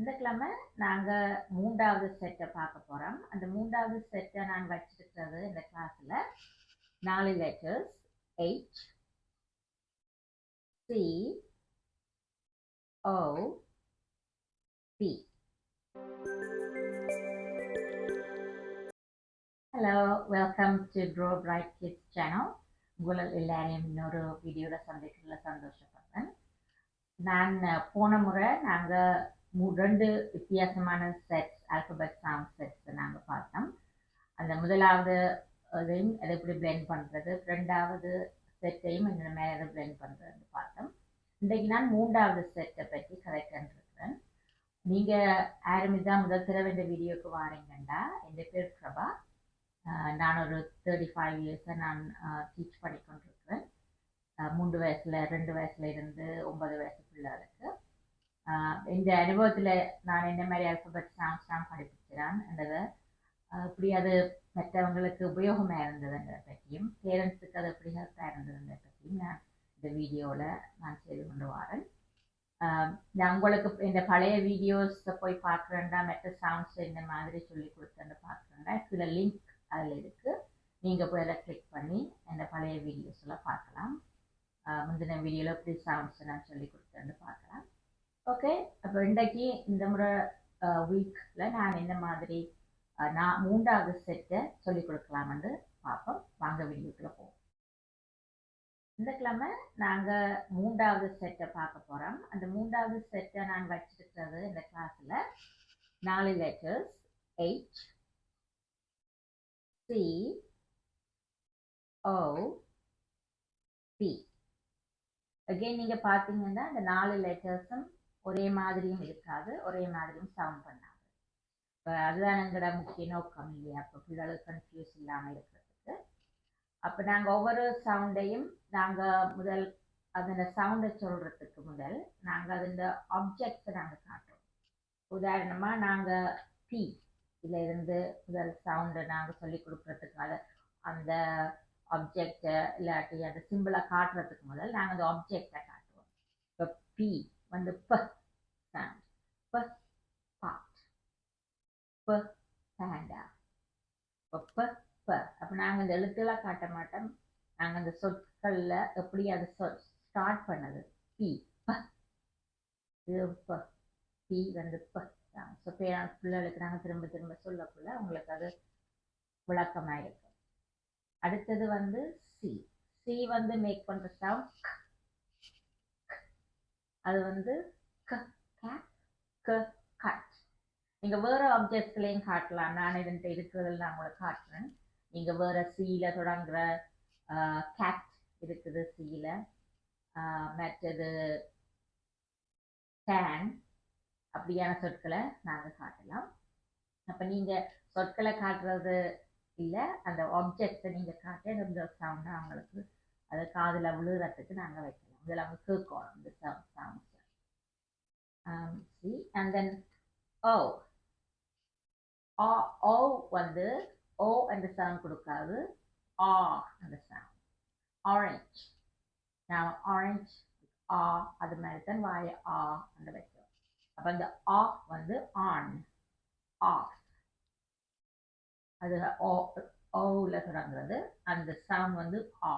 இந்த கிழமை நாங்க 3வது செட்டை பார்க்க போறோம். அந்த 3வது செட்டை நான் வச்சிருக்கிறது இந்த கிளாஸ்ல 4 letters H, C, O, P. Hello, welcome to Grow Bright Kids channel. உங்கள் எல்லாரையும் இன்னொரு வீடியோவில் சந்திக்கிறதுல சந்தோஷப்படுறேன். நான் போன முறை நாங்கள் 2 வித்தியாசமான செட்ஸ் ஆல்பபெட் சவுண்ட் செட்ஸ் நாங்கள் பார்த்தோம். அந்த முதலாவது இதையும் அதை எப்படி பிளெண்ட் பண்ணுறது, 2வது செட்டையும் இந்த மேலே பிளெண்ட் பண்ணுறதுன்னு பார்த்தோம். இன்றைக்கு நான் 3வது செட்டை பற்றி கதைக்கின்றேன். நீங்கள் யாரும் இதான் முதல் தடவை இந்த வீடியோவுக்கு வாரீங்கண்டா, என் பேர் பிரபா. நான் ஒரு 35 இயர்ஸை நான் டீச் பண்ணிக்கொண்டிருக்கிறேன். 3 வயசுல 2 வயசுல இருந்து 9 வயசு பிள்ளைகளுக்கு. இந்த அனுபவத்தில் நான் என்ன மாதிரி ஆல்பபெட் சவுண்ட்ஸ் நான் படிப்பிக்கிறேன் என்றதை இப்படி அது மற்றவங்களுக்கு உபயோகமாக இருந்ததுன்றதை பற்றியும் பேரண்ட்ஸுக்கு அது எப்படி ஹெல்ப்பாக இருந்ததுன்றதை பற்றியும் நான் இந்த வீடியோவில் நான் செய்து கொண்டு வரேன். நான் உங்களுக்கு இந்த பழைய வீடியோஸை போய் பார்க்குறேன்டா மற்ற சவுண்ட்ஸ் இந்த மாதிரி சொல்லி கொடுத்தேன்னு பார்க்குறேன்டா சில லிங்க் அதில் இருக்குது. நீங்கள் போய் அதில் கிளிக் பண்ணி இந்த பழைய வீடியோஸ் எல்லாம் பார்க்கலாம். முந்தின வீடியோவில் எப்படி சவுண்ட்ஸ் நான் சொல்லி கொடுத்தேன்னு பார்க்கலாம். ஓகே, அப்போ இன்றைக்கு இந்த முறை வீக்கில் நான் என்ன மாதிரி நான் 3வது செட்டை சொல்லிக் கொடுக்கலாம்னு பார்ப்போம். வாங்க வீடியோக்குள்ளே போவோம். இந்த கிழமை நாங்கள் 3வது செட்டை பார்க்க போகிறோம். அந்த 3வது செட்டை நான் வச்சிருக்கிறது இந்த கிளாஸில் 4 letters H, C, O, P. Again நீங்கள் பார்த்தீங்கன்னா இந்த 4 லெட்டர்ஸும் ஒரே மாதிரியும் இருக்காது, ஒரே மாதிரியும் சவுண்ட் பண்ணாது. இப்போ அதுதான் எங்களோட முக்கிய நோக்கம் இல்லையா? அப்போ பிள்ளைகளுக்கு கன்ஃபியூஸ் இல்லாமல் இருக்கிறதுக்கு. அப்போ நாங்கள் ஒவ்வொரு சவுண்டையும் நாங்கள் அதோட சவுண்டை சொல்கிறதுக்கு முதல் நாங்கள் அதோட ஆப்ஜெக்ட்ஸை நாங்கள் காட்டுறோம். உதாரணமாக நாங்கள் P இதில் இருந்து முதல் சவுண்டை நாங்கள் சொல்லி கொடுக்குறதுக்காக அந்த ஆப்ஜெக்டை இல்லாட்டி அந்த சிம்பிளை காட்டுறதுக்கு முதல் நாங்கள் அந்த ஆப்ஜெக்டை காட்டுவோம். இப்போ P வந்து ப சவுண்ட், ப பாட், ப பேண்டா, இப்போ ப ப. அப்போ நாங்கள் இந்த எழுத்துலாம் காட்ட மாட்டோம். நாங்கள் அந்த சொற்களில் எப்படி அது ஸ்டார்ட் பண்ணது P ப, இது ப, P வந்து ப. ஸோ பிள்ளைகளுக்கு நாங்கள் திரும்ப திரும்ப சொல்லக்குள்ள அவங்களுக்கு அது விளக்கமாக இருக்கும். அடுத்தது வந்து சி. சி வந்து மேக் பண்ணுற சவுண்ட், அது வந்து க, க, கட். நீங்கள் வேறு ஆப்ஜெக்ட்ஸ்லையும் காட்டலாம். நான் இதுன்ட்டு இருக்கிறதில் நான் உங்களுக்கு காட்டுறேன். நீங்கள் வேறு சியில் தொடங்குற கேட் இருக்குது சியில், மற்றது கேன், அப்படியான சொற்களை நாங்கள் காட்டலாம். அப்போ நீங்கள் சொற்களை காட்டுறது இல்லை, அந்த ஆப்ஜெக்டை நீங்கள் காட்ட இந்த சவுண்டை அவங்களுக்கு அது காதில் விழுகிறதுக்கு நாங்கள் வைக்கலாம். இதில் அவங்க கேட்கணும் இந்த சவுண்ட்ஸ். சி அண்ட் தென் ஓ. ஓ வந்து ஓ அந்த சவுண்ட் கொடுக்காது, ஆ அந்த சவுண்ட். ஆரஞ்ச், நான் ஆரஞ்ச் ஆ அது மாதிரி தான் வாய ஆ அந்த வைக்கிறோம். அப்போ அந்த ஆ வந்து ஆன், ஆஃப், அது ஓவில் தொடங்குறது. அந்த சவுண்ட் வந்து ஆ.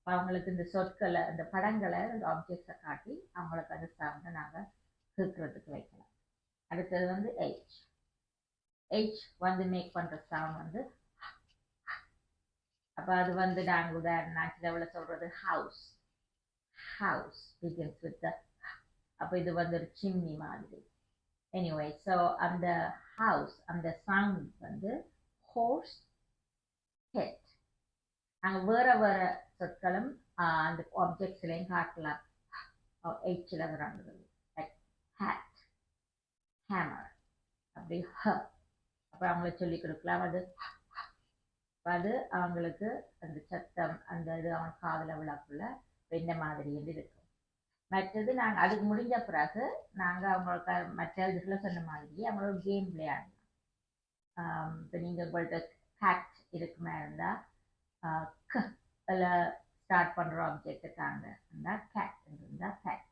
அவங்களுக்கு இந்த சொற்களை இந்த படங்களை இந்த ஆப்ஜெக்ட்ஸை காட்டி அவங்களுக்கு அந்த சவுண்டை நாங்கள் கேட்கறதுக்கு வைக்கலாம். அடுத்தது வந்து H. H வந்து மேக் பண்ணுற சவுண்ட் வந்து அப்போ அது வந்து நாங்கள் உதாரணம் லெவலில் சொல்கிறது house, house begins with the. அப்போ இது வந்து ஒரு சிம்னி மாதிரி. எனிவே, ஸோ அந்த ஹவுஸ் அந்த சவுண்ட் வந்து ஹோர்ஸ், ஹெட். நாங்கள் வேறு வேறு சொற்களும் அந்த ஆப்ஜெக்ட்ஸ்லையும் காட்டலாம். Hல வராங்கிறது லைக் ஹேட், ஹேமர், அப்படி ஹ. அப்போ அவங்களுக்கு சொல்லி கொடுக்கலாம். அது அவங்களுக்கு அந்த சத்தம் அந்த இது அவங்க காதில் விழாக்குள்ள இந்த மாதிரி இருக்கும். மற்றது நாங்கள் அதுக்கு முடிஞ்ச பிறகு நாங்கள் அவங்களுக்கு மற்ற இதில் சொன்ன மாதிரி அவங்களோட கேம் விளையாடலாம். இப்போ நீங்கள் உங்கள்கிட்ட கேட் இருக்குமே இருந்தால் க அதில் ஸ்டார்ட் பண்ணுற ஆப்ஜெக்டை தாங்க இருந்தால் கேட் இருந்தால் கேட்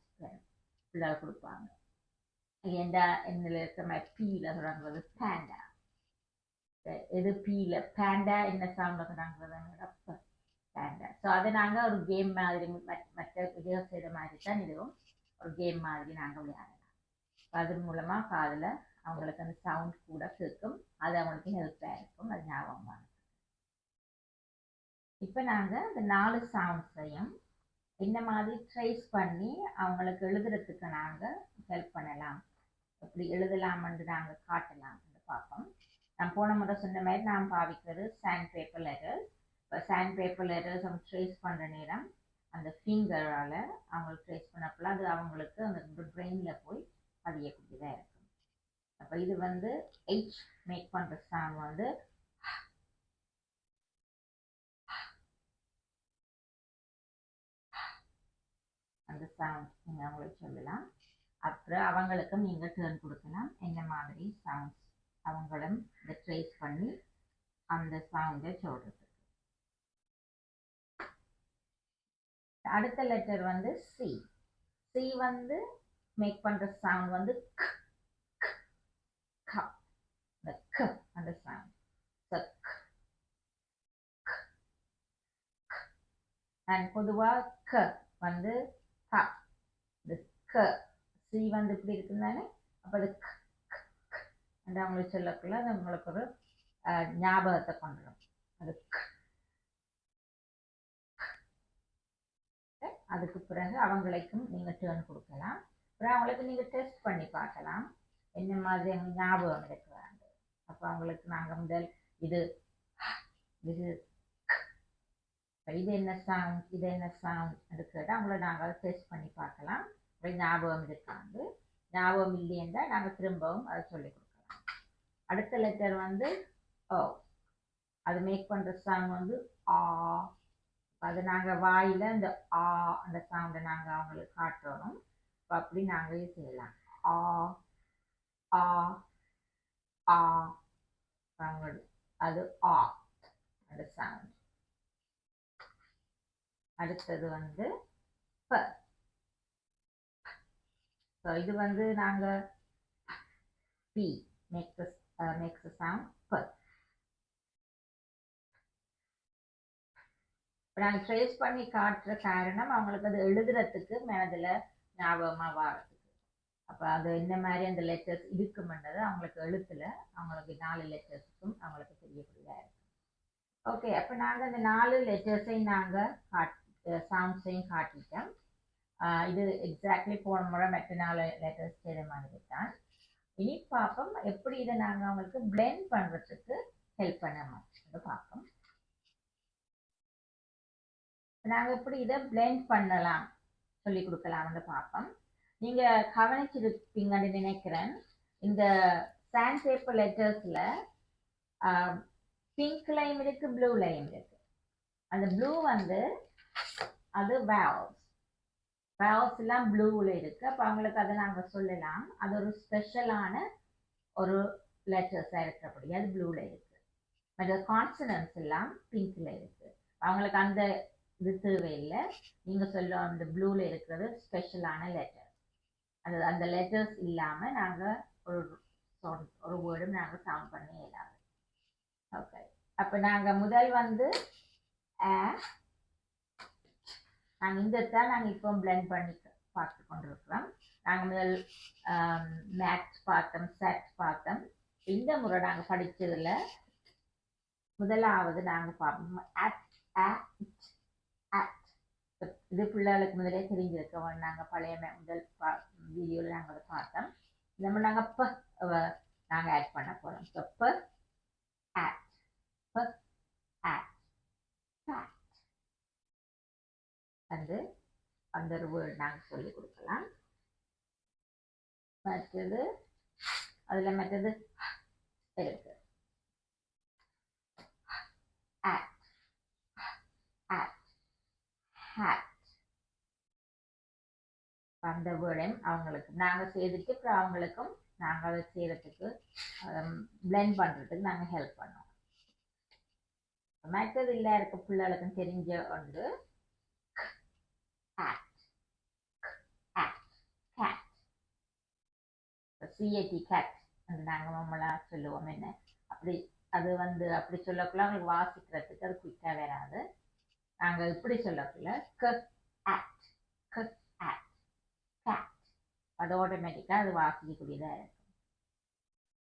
பிள்ளைகள் கொடுப்பாங்க. ஏண்டா என்னில் இருக்கிற மாதிரி பீல தொடங்குறது பேண்டா. எது பீல பேண்டா என்ன சவுண்டில் தொடங்குறதுங்கிற பேண்டா. ஸோ அதை நாங்கள் ஒரு கேம் மாதிரி மற்ற வீடியோ செய்கிற மாதிரி தான் இதுவும் ஒரு கேம் மாதிரி நாங்கள் விளையாடலாம். அது மூலமாக காதில் அவங்களுக்கு அந்த சவுண்ட் கூட கேட்கும். அது அவங்களுக்கு ஹெல்ப்பாக இருக்கும். அது ஞாபகமாக. இப்போ நாங்கள் இந்த 4 சவுண்ட்ஸையும் என்ன மாதிரி ட்ரேஸ் பண்ணி அவங்களுக்கு எழுதுறதுக்கு நாங்கள் ஹெல்ப் பண்ணலாம். எப்படி எழுதலாம்னு நாங்கள் காட்டலாம்னு பார்ப்போம். நான் போன முறை சொன்ன மாதிரி நான் பாவிக்கிறது சாண்ட் பேப்பர் லெட்டர்ஸ். இப்போ சாண்ட் பேப்பர் லெட்டர்ஸ் அவங்க ட்ரேஸ் பண்ணுற நேரம் அந்த ஃபிங்கரால் அவங்களுக்கு ட்ரேஸ் பண்ணப்பல அது அவங்களுக்கு அந்த பிரெயினில் போய் பதியக்கூடியதாக இருக்கும். அப்போ இது வந்து H மேக் பண்ணுற சவுண்ட் வந்து அந்த சவுண்ட் நீங்கள் அவங்களுக்கு சொல்லலாம். அப்புறம் அவங்களுக்கும் நீங்கள் டேர்ன் கொடுக்கலாம். என்ன மாதிரி சவுண்ட்ஸ் அவங்களும் இதை ட்ரேஸ் பண்ணி அந்த சவுண்டை சொல்றது. அடுத்த லெட்டர் வந்து சி. சி வந்து மேக் பண்ற சவுண்ட் வந்து அந்த சவுண்ட். அண்ட் பொதுவாக க வந்து சி வந்து இப்படி இருக்குந்தானே. அப்போ அது அந்த அவங்களுக்கு சொல்லக்குள்ள அது உங்களுக்கு ஒரு ஞாபகத்தை கொண்டுடும். அது அதுக்கு பிறகு அவங்களுக்கும் நீங்கள் டேர்ன் கொடுக்கலாம். அப்புறம் அவங்களுக்கு நீங்கள் டெஸ்ட் பண்ணி பார்க்கலாம் என்ன மாதிரி அவங்க ஞாபகம் இருக்கிறாங்க. அப்போ அவங்களுக்கு நாங்கள் முதல் இது இது இது என்ன சவுண்ட் இது என்ன சவுண்ட் எடுக்கிறத அவங்கள நாங்கள் டெஸ்ட் பண்ணி பார்க்கலாம். ஞாபகம் இருக்காங்க. ஞாபகம் இல்லையென்றா நாங்கள் திரும்பவும் அதை சொல்லிக் கொடுக்கலாம். அடுத்த லெட்டர் வந்து ஓ. அது மேக் பண்ணுற சவுண்ட் வந்து ஆ. அது நாங்கள் வாயில் அந்த ஆ அந்த சவுண்டை நாங்கள் அவங்களுக்கு காட்டணும். இப்போ அப்படி நாங்களே செய்யலாம். ஆ ஆ ஆ அது ஆ அந்த சவுண்ட். அடுத்தது வந்து ப. ஸோ இது வந்து நாங்கள் பி மேக்ஸ் சவுண்ட் ப. இப்போ நாங்கள் ட்ரேஸ் பண்ணி காட்டுற காரணம் அவங்களுக்கு அது எழுதுறதுக்கு மனதில் ஞாபகமாக வாரதுக்கு. அப்போ அது என்ன மாதிரி அந்த லெட்டர்ஸ் இருக்குமென்றது அவங்களுக்கு எழுத்துல அவங்களுக்கு 4 லெட்டர்ஸுக்கும் அவங்களுக்கு தெரியக்கூடியதாக இருக்கும். ஓகே, அப்போ நாங்கள் அந்த 4 லெட்டர்ஸையும் நாங்கள் சவுண்ட்ஸையும் காட்டிட்டோம். இது எக்ஸாக்ட்லி போன முறை மற்ற 4 லெட்டர்ஸ் செய்கிற மாதிரி தான். இனி பார்ப்போம் எப்படி இதை நாங்கள் அவங்களுக்கு பிளெண்ட் பண்ணுறதுக்கு ஹெல்ப் பண்ண மாதிரி பார்ப்போம். நாங்கள் எப்படி இதை பிளெண்ட் பண்ணலாம் சொல்லி கொடுக்கலாம்னு பார்ப்போம். நீங்கள் கவனிச்சிருப்பீங்கன்னு நினைக்கிறேன். இந்த சாண்ட் பேப்பர் லெட்டர்ஸில் பிங்க் லைன் இருக்கு, ப்ளூ லைன் இருக்கு. அந்த ப்ளூ வந்து அது வேல்ஸ். வேல்ஸ் எல்லாம் ப்ளூவில் இருக்கு. அப்போ அவங்களுக்கு அதை நாங்கள் சொல்லலாம் அது ஒரு ஸ்பெஷலான ஒரு லெட்டர்ஸாக இருக்கிறபடி அது ப்ளூவில் இருக்கு. மற்ற கான்சனன்ஸ் எல்லாம் பிங்க்ல இருக்கு. அவங்களுக்கு அந்த இது தேவையில்லை. நீங்கள் சொல்ல அந்த ப்ளூவில் இருக்கிறது ஸ்பெஷலான லெட்டர். அந்த லெட்டர்ஸ் இல்லாமல் நாங்கள் ஒரு வேர்டும் நாங்கள் சவுண்ட் பண்ணி இயலாது. ஓகே, அப்போ நாங்கள் முதல் வந்து நாங்கள் இந்த தான் நாங்கள் இப்போ பிளெண்ட் பண்ணி பார்த்து கொண்டிருக்கிறோம். நாங்கள் முதல் மேக்ஸ் பார்த்தோம், செட் பார்த்தோம். இந்த முறை நாங்கள் படித்ததில் முதலாவது நாங்கள் பார்ப்போம் இது பிள்ளைகளுக்கு முதலே தெரிஞ்சிருக்கோம். நாங்கள் பழைய முதல் வீடியோவில் நாங்கள் பார்த்தோம். நம்ம நாங்கள் இப்போ நாங்கள் ஆட் பண்ண போகிறோம். ஸோ இப்போ வந்து அந்த ஒரு வேர்டு நாங்கள் சொல்லிக் கொடுக்கலாம். மற்றது அதில் மற்றது இருக்கு. அந்த வேர்டையும் அவங்களுக்கு நாங்கள் செய்துட்டு அப்புறம் அவங்களுக்கும் நாங்கள் அதை செய்கிறதுக்கு பிளெண்ட் பண்ணுறதுக்கு நாங்கள் ஹெல்ப் பண்ணுவோம். மற்றது இல்லை இருக்க பிள்ளைகளுக்கும் தெரிஞ்ச ஒன்று சிஏடி கேட் அது நாங்கள் நம்மளாக சொல்லுவோம் என்ன அப்படி அது வந்து அப்படி சொல்லக்குள்ள அவங்களுக்கு வாசிக்கிறதுக்கு அது குயிக்காக வராது. நாங்கள் இப்படி சொல்லக்குள்ள ஆக்ட் ஆக்ட் கேட் அது ஆட்டோமேட்டிக்காக அது வாசிக்கக்கூடியதாக இருக்கும்.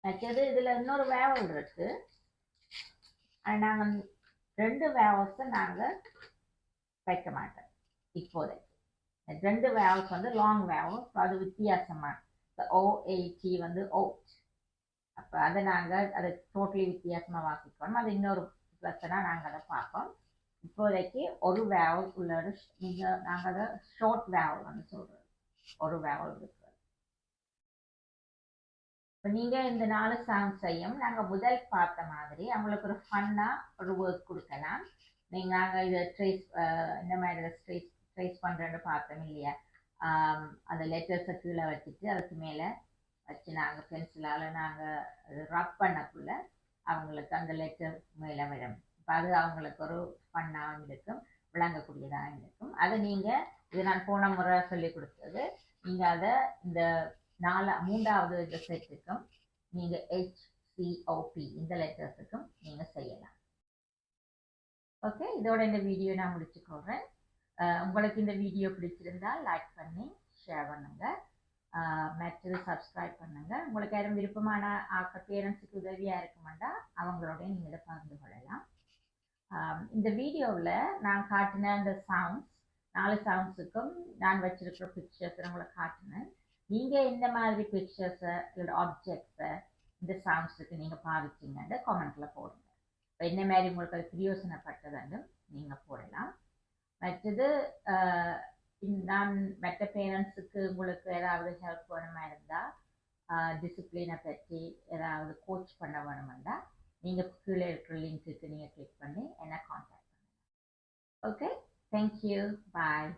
மற்றது இதில் இன்னொரு வேவல் இருக்கு. நாங்கள் 2 வேவல்ஸை நாங்கள் வைக்க மாட்டோம் இப்போதைக்கு. 2 வேவல்ஸ் வந்து லாங் வேவல்ஸ், அது வித்தியாசமாக OAT வந்து ஓட். அப்போ அதை நாங்கள் அதை டோட்டலி வித்தியாசமாக வாசிக்கணும். அது இன்னொரு லெசனாக நாங்கள் அதை பார்ப்போம். இப்போதைக்கு ஒரு வேவல் உள்ள நாங்கள் அதை ஷார்ட் வேவல் வந்து சொல்கிறோம். ஒரு வேவல் இருக்கிறது. இப்போ நீங்கள் இந்த 4 சவுண்ட்ஸையும் நாங்கள் முதல் பார்த்த மாதிரி அவங்களுக்கு ஒரு ஃபன்னாக ஒரு ஒர்க் கொடுக்கலாம். நாங்கள் இதை இந்த மாதிரி ட்ரேஸ் பண்ணுறேன்னு பார்த்தோம் இல்லையா? அந்த லெட்டர்ஸை கீழே வச்சுட்டு அதுக்கு மேலே வச்சு நாங்கள் பென்சிலால் நாங்கள் ரப் பண்ணக்குள்ள அவங்களுக்கு அந்த லெட்டர் மேலே வரும். இப்போ அது அவங்களுக்கு ஒரு ஃபன்னாகவும் இருக்கும், விளங்கக்கூடியதாகவும் இருக்கும். அதை நீங்கள் இது நான் போன முறை சொல்லி கொடுத்தது. நீங்கள் அதை இந்த 3வது இந்த செட்டுக்கும் நீங்கள் HCOP இந்த லெட்டர்ஸுக்கும் நீங்கள் செய்யலாம். ஓகே, இதோட இந்த வீடியோ நான் முடிச்சுக்கொள்கிறேன். உங்களுக்கு இந்த வீடியோ பிடிச்சிருந்தால் லைக் பண்ணி ஷேர் பண்ணுங்க, மற்றது சப்ஸ்கிரைப் பண்ணுங்க. உங்களுக்கு யாரும் விருப்பமான பேரண்ட்ஸுக்கு உதவியாக இருக்குமெண்டா அவங்களோட நீங்கள் இதை பகிர்ந்து கொள்ளலாம். இந்த வீடியோவில் நான் காட்டின அந்த சவுண்ட்ஸ் 4 சவுண்ட்ஸுக்கும் நான் வச்சிருக்கிற பிக்சர்ஸ் உங்களை காட்டினேன். நீங்கள் எந்த மாதிரி பிக்சர்ஸை இல்லை ஆப்ஜெக்ட்ஸை இந்த சவுண்ட்ஸுக்கு நீங்கள் பாவிச்சிங்கன்னு கமெண்ட்டில் போடுங்க. இப்போ என்ன மாதிரி உங்களுக்கு அது பிரயோசனப்பட்டதுன்னு நீங்கள் போடலாம். மற்றது நான் மற்ற பேரண்ட்ஸுக்கு உங்களுக்கு ஏதாவது ஹெல்ப் வேணுமா இருந்தால், டிசிப்ளினை பற்றி ஏதாவது கோச் பண்ண வேணுமெண்டா நீங்கள் கீழே இருக்கிற லிங்க்குக்கு நீங்கள் கிளிக் பண்ணி என்னை காண்டாக்ட் பண்ணுங்கள். ஓகே, தேங்க்யூ, பாய்.